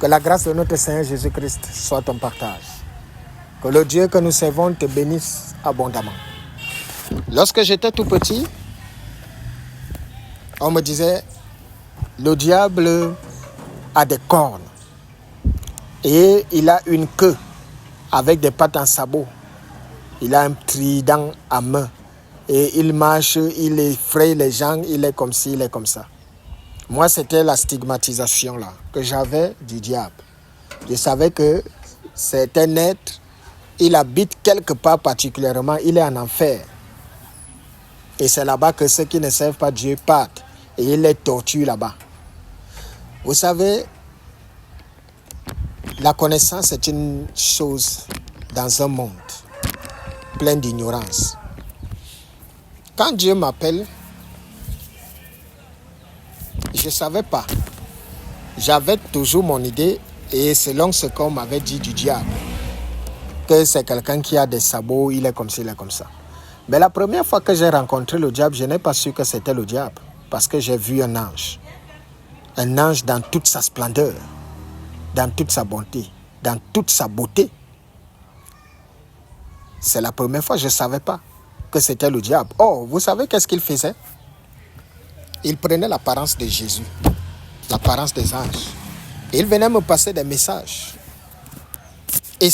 Que la grâce de notre Seigneur Jésus-Christ soit ton partage. Que le Dieu que nous servons te bénisse abondamment. Lorsque j'étais tout petit, on me disait, le diable a des cornes et il a une queue avec des pattes en sabot. Il a un trident à main et il marche, il effraie les gens, il est comme ci, il est comme ça. Moi, c'était la stigmatisation là que j'avais du diable. Je savais que c'est un être, il habite quelque part particulièrement, il est en enfer. Et c'est là-bas que ceux qui ne servent pas Dieu partent et il les torture là-bas. Vous savez, la connaissance est une chose dans un monde plein d'ignorance. Quand Dieu m'appelle, je ne savais pas. J'avais toujours mon idée et selon ce qu'on m'avait dit du diable, que c'est quelqu'un qui a des sabots, il est comme ci, il est comme ça. Mais la première fois que j'ai rencontré le diable, je n'ai pas su que c'était le diable parce que j'ai vu un ange. Un ange dans toute sa splendeur, dans toute sa bonté, dans toute sa beauté. C'est la première fois, je ne savais pas que c'était le diable. Oh, vous savez qu'est-ce qu'il faisait? Il prenait l'apparence de Jésus, l'apparence des anges. Il venait me passer des messages. Et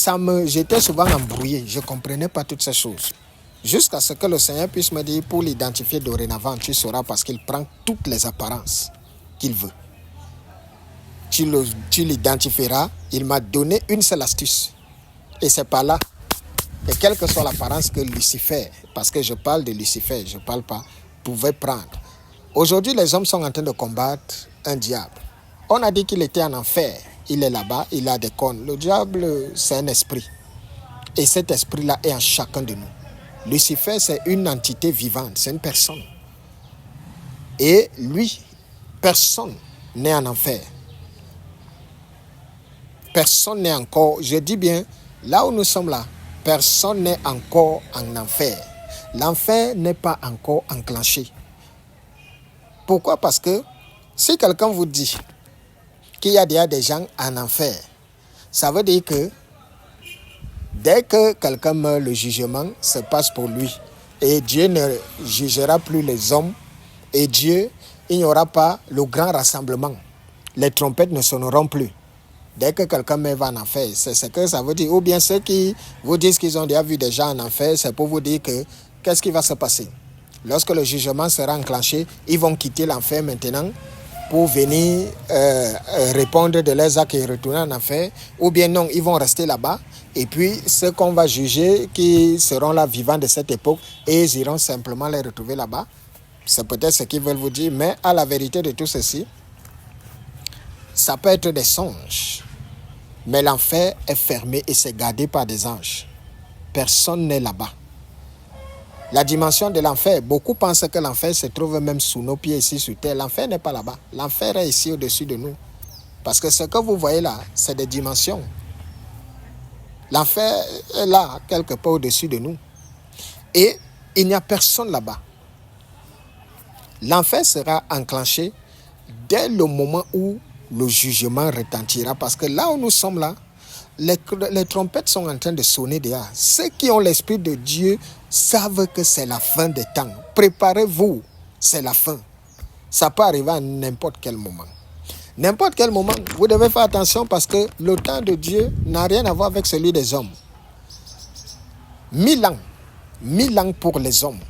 j'étais souvent embrouillé, je ne comprenais pas toutes ces choses. Jusqu'à ce que le Seigneur puisse me dire, pour l'identifier dorénavant, tu sauras parce qu'il prend toutes les apparences qu'il veut. Tu l'identifieras. Il m'a donné une seule astuce. Et c'est par là. Et quelle que soit l'apparence que Lucifer, parce que je parle de Lucifer, je ne parle pas, pouvait prendre. Aujourd'hui, les hommes sont en train de combattre un diable. On a dit qu'il était en enfer. Il est là-bas, il a des cornes. Le diable, c'est un esprit. Et cet esprit-là est en chacun de nous. Lucifer, c'est une entité vivante, c'est une personne. Et lui, personne n'est en enfer. Personne n'est encore, je dis bien, là où nous sommes là, personne n'est encore en enfer. L'enfer n'est pas encore enclenché. Pourquoi? Parce que si quelqu'un vous dit qu'il y a déjà des gens en enfer, ça veut dire que dès que quelqu'un meurt, le jugement se passe pour lui. Et Dieu ne jugera plus les hommes. Et Dieu, il n'y aura pas le grand rassemblement. Les trompettes ne sonneront plus. Dès que quelqu'un meurt va en enfer, c'est ce que ça veut dire. Ou bien ceux qui vous disent qu'ils ont déjà vu des gens en enfer, c'est pour vous dire que qu'est-ce qui va se passer? Lorsque le jugement sera enclenché, ils vont quitter l'enfer maintenant pour venir répondre de leurs actes et retourner en enfer. Ou bien non, ils vont rester là-bas. Et puis, ceux qu'on va juger, qui seront là vivants de cette époque, et ils iront simplement les retrouver là-bas. C'est peut-être ce qu'ils veulent vous dire. Mais à la vérité de tout ceci, ça peut être des songes. Mais l'enfer est fermé et c'est gardé par des anges. Personne n'est là-bas. La dimension de l'enfer, beaucoup pensent que l'enfer se trouve même sous nos pieds ici sur terre. L'enfer n'est pas là-bas. L'enfer est ici au-dessus de nous. Parce que ce que vous voyez là, c'est des dimensions. L'enfer est là, quelque part au-dessus de nous. Et il n'y a personne là-bas. L'enfer sera enclenché dès le moment où le jugement retentira. Parce que là où nous sommes là, les trompettes sont en train de sonner dehors. Ceux qui ont l'Esprit de Dieu savent que c'est la fin des temps. Préparez-vous, c'est la fin. Ça peut arriver à n'importe quel moment. N'importe quel moment, vous devez faire attention parce que le temps de Dieu n'a rien à voir avec celui des hommes. 1000 ans pour les hommes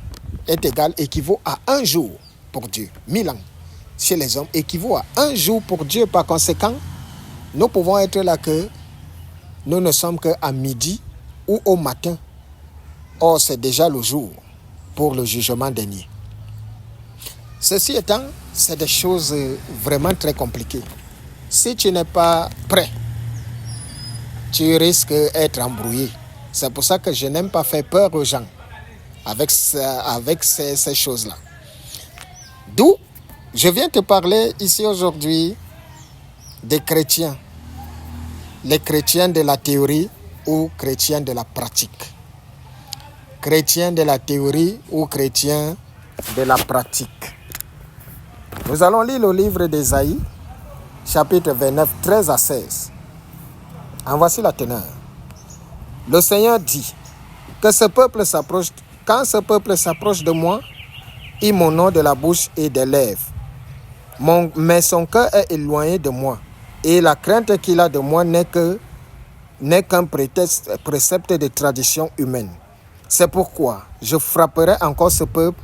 équivaut à un jour pour Dieu. 1000 ans chez les hommes équivaut à un jour pour Dieu. Par conséquent, nous pouvons être là que nous ne sommes qu'à midi ou au matin. Or, c'est déjà le jour pour le jugement dernier. Ceci étant, c'est des choses vraiment très compliquées. Si tu n'es pas prêt, tu risques d'être embrouillé. C'est pour ça que je n'aime pas faire peur aux gens avec ces choses-là. D'où je viens te parler ici aujourd'hui des chrétiens. Les chrétiens de la théorie ou chrétiens de la pratique. Chrétiens de la théorie ou chrétiens de la pratique. Nous allons lire le livre d'Ésaïe, chapitre 29, 13 à 16. En voici la teneur. Le Seigneur dit que ce peuple s'approche, quand ce peuple s'approche de moi, il mon nom de la bouche et des lèvres. Mais son cœur est éloigné de moi. Et la crainte qu'il a de moi n'est qu'un précepte de tradition humaine. C'est pourquoi je frapperai encore ce peuple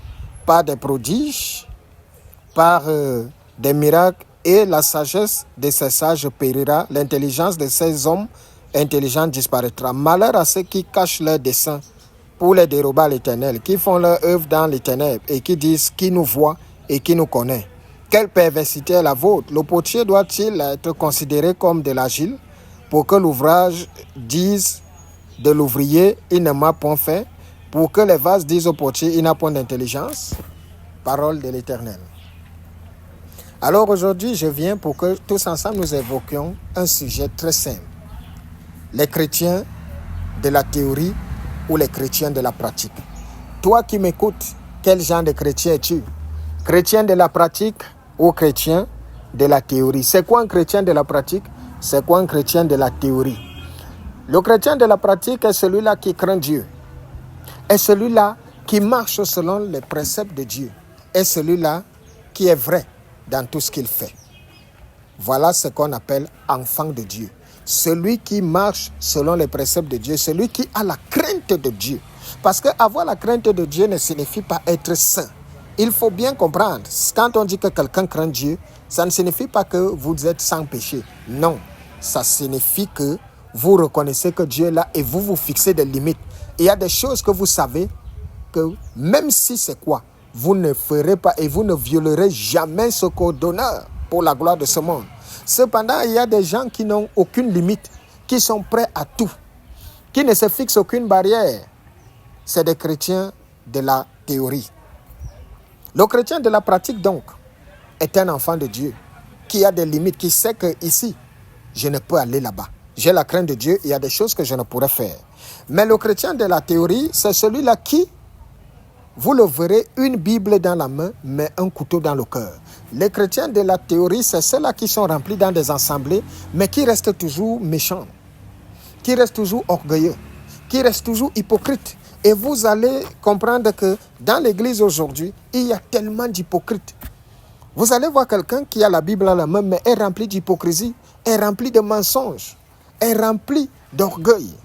par des prodiges, par des miracles, et la sagesse de ces sages périra, l'intelligence de ces hommes intelligents disparaîtra. Malheur à ceux qui cachent leurs desseins pour les dérober à l'Éternel, qui font leur œuvre dans les ténèbres et qui disent qui nous voit et qui nous connaît. Quelle perversité est la vôtre? Le potier doit-il être considéré comme de l'argile pour que l'ouvrage dise de l'ouvrier, il ne m'a point fait, pour que les vases disent au potier, il n'a point d'intelligence? Parole de l'Éternel. Alors aujourd'hui, je viens pour que tous ensemble nous évoquions un sujet très simple. Les chrétiens de la théorie ou les chrétiens de la pratique. Toi qui m'écoutes, quel genre de chrétien es-tu? Chrétien de la pratique ou chrétien de la théorie? C'est quoi un chrétien de la pratique? C'est quoi un chrétien de la théorie? Le chrétien de la pratique est celui-là qui craint Dieu, est celui-là qui marche selon les préceptes de Dieu, est celui-là qui est vrai dans tout ce qu'il fait. Voilà ce qu'on appelle enfant de Dieu. Celui qui marche selon les préceptes de Dieu, celui qui a la crainte de Dieu. Parce qu'avoir la crainte de Dieu ne signifie pas être saint. Il faut bien comprendre, quand on dit que quelqu'un craint Dieu, ça ne signifie pas que vous êtes sans péché. Non, ça signifie que vous reconnaissez que Dieu est là et vous vous fixez des limites. Il y a des choses que vous savez que même si c'est quoi, vous ne ferez pas et vous ne violerez jamais ce code d'honneur pour la gloire de ce monde. Cependant, il y a des gens qui n'ont aucune limite, qui sont prêts à tout, qui ne se fixent aucune barrière. C'est des chrétiens de la théorie. Le chrétien de la pratique, donc, est un enfant de Dieu, qui a des limites, qui sait que ici, je ne peux aller là-bas. J'ai la crainte de Dieu, il y a des choses que je ne pourrais faire. Mais le chrétien de la théorie, c'est celui-là qui, vous le verrez, une Bible dans la main, mais un couteau dans le cœur. Les chrétiens de la théorie, c'est ceux-là qui sont remplis dans des assemblées, mais qui restent toujours méchants, qui restent toujours orgueilleux, qui restent toujours hypocrites. Et vous allez comprendre que dans l'église aujourd'hui, il y a tellement d'hypocrites. Vous allez voir quelqu'un qui a la Bible à la main, mais est rempli d'hypocrisie, est rempli de mensonges, est rempli d'orgueil.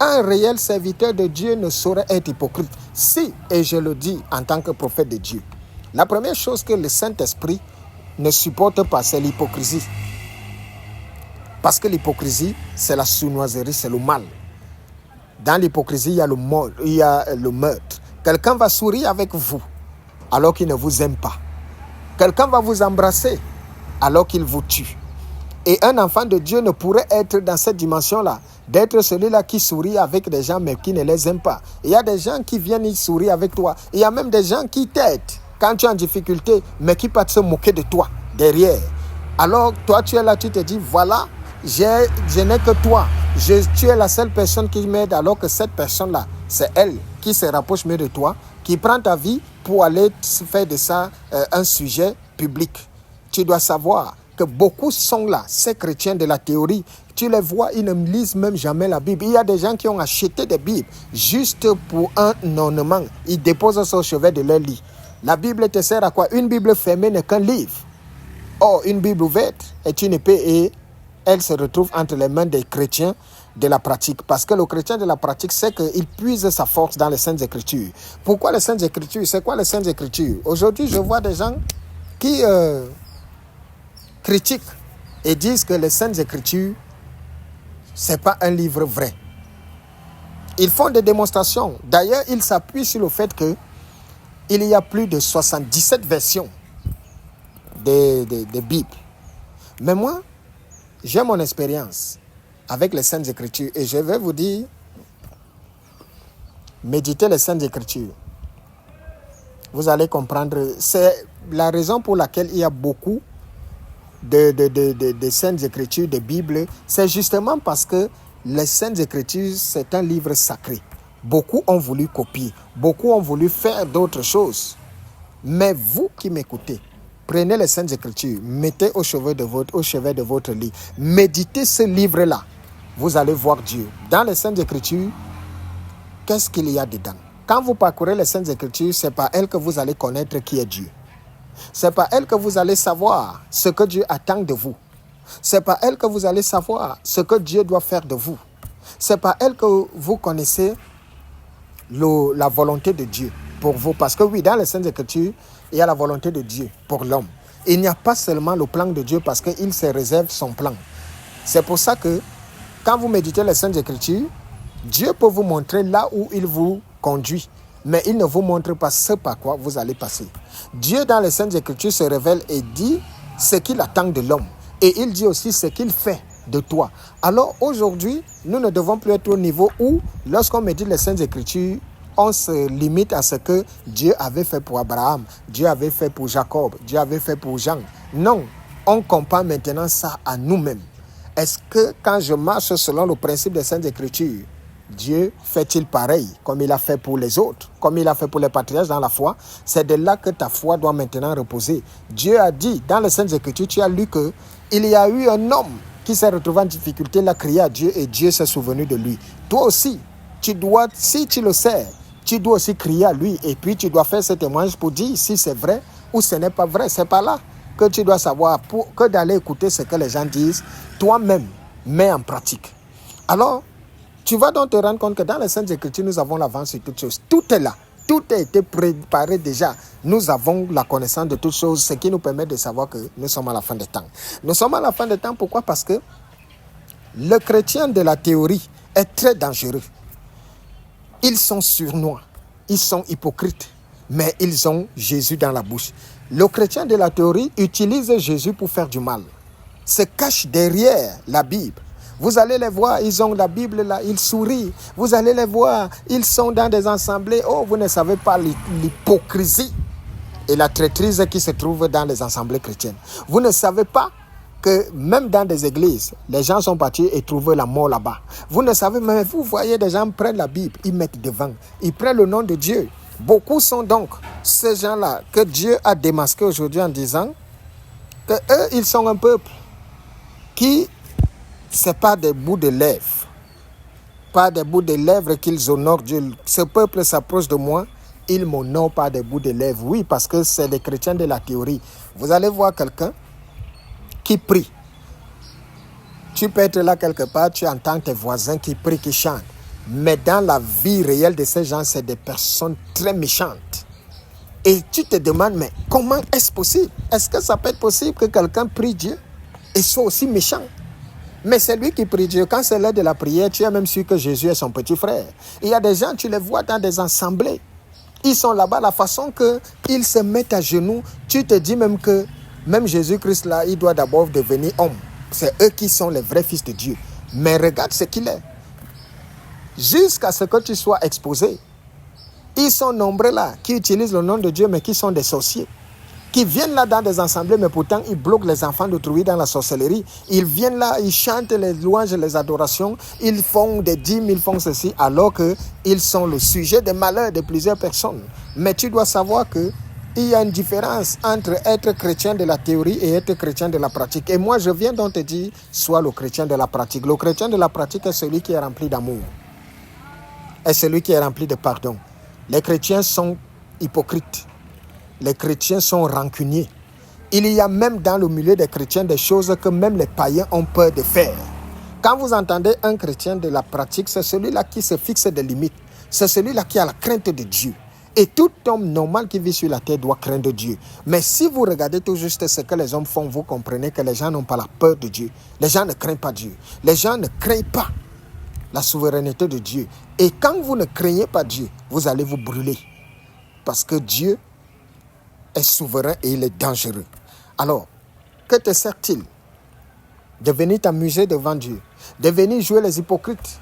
Un réel serviteur de Dieu ne saurait être hypocrite. Si, et je le dis en tant que prophète de Dieu, la première chose que le Saint-Esprit ne supporte pas, c'est l'hypocrisie. Parce que l'hypocrisie, c'est la sournoiserie, c'est le mal. Dans l'hypocrisie, il y a le meurtre. Quelqu'un va sourire avec vous alors qu'il ne vous aime pas. Quelqu'un va vous embrasser alors qu'il vous tue. Et un enfant de Dieu ne pourrait être dans cette dimension-là, d'être celui-là qui sourit avec des gens mais qui ne les aime pas. Il y a des gens qui viennent y sourire avec toi. Il y a même des gens qui t'aident quand tu es en difficulté, mais qui peuvent se moquer de toi derrière. Alors toi tu es là, tu te dis, voilà, je n'ai que toi. Tu es la seule personne qui m'aide, alors que cette personne-là, c'est elle qui se rapproche mieux de toi, qui prend ta vie pour aller faire de ça un sujet public. Tu dois savoir que beaucoup sont là, ces chrétiens de la théorie. Tu les vois, ils ne lisent même jamais la Bible. Il y a des gens qui ont acheté des Bibles juste pour un ornement. Ils déposent ça au chevet de leur lit. La Bible te sert à quoi? Une Bible fermée n'est qu'un livre. Or, une Bible ouverte est une épée et elle se retrouve entre les mains des chrétiens de la pratique. Parce que le chrétien de la pratique sait qu'il puise sa force dans les Saintes Écritures. Pourquoi les Saintes Écritures? C'est quoi les Saintes Écritures? Aujourd'hui, je vois des gens qui critiquent et disent que les Saintes Écritures, ce n'est pas un livre vrai. Ils font des démonstrations. D'ailleurs, ils s'appuient sur le fait qu'il y a plus de 77 versions de Bible. Mais moi, j'ai mon expérience avec les Saintes Écritures et je vais vous dire, méditez les Saintes Écritures. Vous allez comprendre. C'est la raison pour laquelle il y a beaucoup de Saintes Écritures, de Bible. C'est justement parce que les Saintes Écritures, c'est un livre sacré. Beaucoup ont voulu copier, beaucoup ont voulu faire d'autres choses. Mais vous qui m'écoutez, prenez les Saintes Écritures, mettez au chevet de votre lit, méditez ce livre-là, vous allez voir Dieu. Dans les Saintes Écritures, qu'est-ce qu'il y a dedans? Quand vous parcourez les Saintes Écritures, c'est par elles que vous allez connaître qui est Dieu. C'est par elles que vous allez savoir ce que Dieu attend de vous. C'est par elles que vous allez savoir ce que Dieu doit faire de vous. C'est par elles que vous connaissez la volonté de Dieu pour vous. Parce que oui, dans les Saintes Écritures, il y a la volonté de Dieu pour l'homme. Il n'y a pas seulement le plan de Dieu parce qu'il se réserve son plan. C'est pour ça que quand vous méditez les Saintes Écritures, Dieu peut vous montrer là où il vous conduit, mais il ne vous montre pas ce par quoi vous allez passer. Dieu dans les Saintes Écritures se révèle et dit ce qu'il attend de l'homme. Et il dit aussi ce qu'il fait de toi. Alors aujourd'hui, nous ne devons plus être au niveau où, lorsqu'on médite les Saintes Écritures, on se limite à ce que Dieu avait fait pour Abraham, Dieu avait fait pour Jacob, Dieu avait fait pour Jean. Non, on compare maintenant ça à nous-mêmes. Est-ce que quand je marche selon le principe des Saintes Écritures, Dieu fait-il pareil comme il a fait pour les autres, comme il a fait pour les patriarches dans la foi? C'est de là que ta foi doit maintenant reposer. Dieu a dit dans les Saintes Écritures, tu as lu qu'il y a eu un homme qui s'est retrouvé en difficulté, il a crié à Dieu et Dieu s'est souvenu de lui. Toi aussi, tu dois, si tu le sais, tu dois aussi crier à lui et puis tu dois faire ce témoignage pour dire si c'est vrai ou ce n'est pas vrai. C'est pas là que tu dois savoir que d'aller écouter ce que les gens disent. Toi-même, mets en pratique. Alors, tu vas donc te rendre compte que dans les Saintes Écritures, nous avons l'avance sur toutes choses. Tout est là. Tout a été préparé déjà. Nous avons la connaissance de toutes choses, ce qui nous permet de savoir que nous sommes à la fin des temps. Nous sommes à la fin des temps, pourquoi? Parce que le chrétien de la théorie est très dangereux. Ils sont sournois, ils sont hypocrites, mais ils ont Jésus dans la bouche. Le chrétien de la théorie utilise Jésus pour faire du mal. Se cache derrière la Bible. Vous allez les voir, ils ont la Bible là, ils sourient. Vous allez les voir, ils sont dans des assemblées. Oh, vous ne savez pas l'hypocrisie et la traîtrise qui se trouve dans les assemblées chrétiennes. Vous ne savez pas que même dans des églises, les gens sont partis et trouvent la mort là-bas. Vous ne savez, mais vous voyez des gens prennent la Bible, ils mettent devant, ils prennent le nom de Dieu. Beaucoup sont donc ces gens-là que Dieu a démasqués aujourd'hui en disant que eux, ils sont un peuple qui, c'est pas des bouts de lèvres, pas des bouts de lèvres qu'ils honorent Dieu. Ce peuple s'approche de moi, ils m'honorent par des bouts de lèvres. Oui, parce que c'est les chrétiens de la théorie. Vous allez voir quelqu'un qui prie. Tu peux être là quelque part, tu entends tes voisins qui prient, qui chantent. Mais dans la vie réelle de ces gens, c'est des personnes très méchantes. Et tu te demandes, mais comment est-ce possible? Est-ce que ça peut être possible que quelqu'un prie Dieu et soit aussi méchant? Mais c'est lui qui prie Dieu. Quand c'est l'heure de la prière, tu as même su que Jésus est son petit frère. Il y a des gens, tu les vois dans des assemblées. Ils sont là-bas, la façon qu'ils se mettent à genoux, tu te dis même que même Jésus-Christ là, il doit d'abord devenir homme. C'est eux qui sont les vrais fils de Dieu. Mais regarde ce qu'il est. Jusqu'à ce que tu sois exposé. Ils sont nombreux là, qui utilisent le nom de Dieu, mais qui sont des sorciers. Qui viennent là dans des assemblées, mais pourtant ils bloquent les enfants d'autrui dans la sorcellerie. Ils viennent là, ils chantent les louanges et les adorations. Ils font des dîmes, ils font ceci, alors qu'ils sont le sujet des malheurs de plusieurs personnes. Mais tu dois savoir que il y a une différence entre être chrétien de la théorie et être chrétien de la pratique. Et moi, je viens donc te dire, sois le chrétien de la pratique. Le chrétien de la pratique est celui qui est rempli d'amour. Est celui qui est rempli de pardon. Les chrétiens sont hypocrites. Les chrétiens sont rancuniers. Il y a même dans le milieu des chrétiens des choses que même les païens ont peur de faire. Quand vous entendez un chrétien de la pratique, c'est celui-là qui se fixe des limites. C'est celui-là qui a la crainte de Dieu. Et tout homme normal qui vit sur la terre doit craindre Dieu. Mais si vous regardez tout juste ce que les hommes font, vous comprenez que les gens n'ont pas la peur de Dieu. Les gens ne craignent pas Dieu. Les gens ne craignent pas la souveraineté de Dieu. Et quand vous ne craignez pas Dieu, vous allez vous brûler. Parce que Dieu est souverain et il est dangereux. Alors, que te sert-il de venir t'amuser devant Dieu, de venir jouer les hypocrites,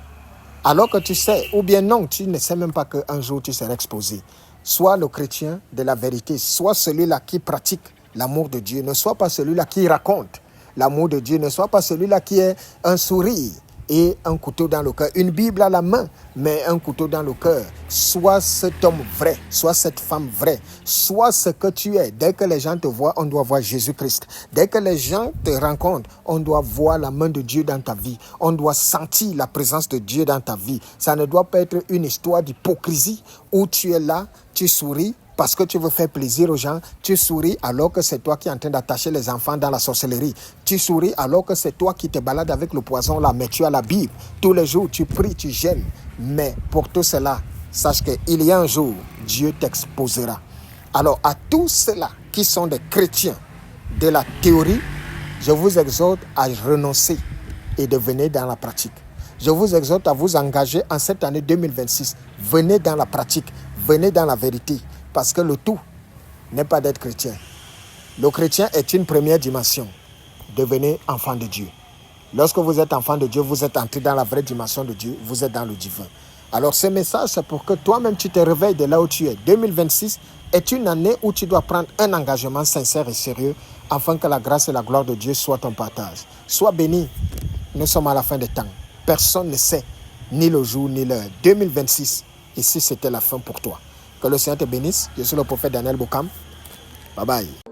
alors que tu sais, ou bien non, tu ne sais même pas qu'un jour tu seras exposé. Sois le chrétien de la vérité, sois celui-là qui pratique l'amour de Dieu, ne sois pas celui-là qui raconte l'amour de Dieu, ne sois pas celui-là qui est un sourire et un couteau dans le cœur. Une Bible à la main, mais un couteau dans le cœur. Sois cet homme vrai, sois cette femme vraie, sois ce que tu es. Dès que les gens te voient, on doit voir Jésus-Christ. Dès que les gens te rencontrent, on doit voir la main de Dieu dans ta vie. On doit sentir la présence de Dieu dans ta vie. Ça ne doit pas être une histoire d'hypocrisie où tu es là, tu souris, parce que tu veux faire plaisir aux gens, tu souris alors que c'est toi qui es en train d'attacher les enfants dans la sorcellerie. Tu souris alors que c'est toi qui te balades avec le poison là, mais tu as la Bible. Tous les jours, tu pries, tu gênes. Mais pour tout cela, sache qu'il y a un jour, Dieu t'exposera. Alors, à tous ceux-là qui sont des chrétiens de la théorie, je vous exhorte à renoncer et de venir dans la pratique. Je vous exhorte à vous engager en cette année 2026. Venez dans la pratique, venez dans la vérité. Parce que le tout n'est pas d'être chrétien. Le chrétien est une première dimension. Devenez enfant de Dieu. Lorsque vous êtes enfant de Dieu, vous êtes entré dans la vraie dimension de Dieu. Vous êtes dans le divin. Alors ce message, c'est pour que toi-même tu te réveilles de là où tu es. 2026 est une année où tu dois prendre un engagement sincère et sérieux afin que la grâce et la gloire de Dieu soient ton partage. Sois béni. Nous sommes à la fin des temps. Personne ne sait ni le jour ni l'heure. 2026, ici c'était la fin pour toi. Que le Seigneur te bénisse. Je suis le prophète Daniel Bokam. Bye bye.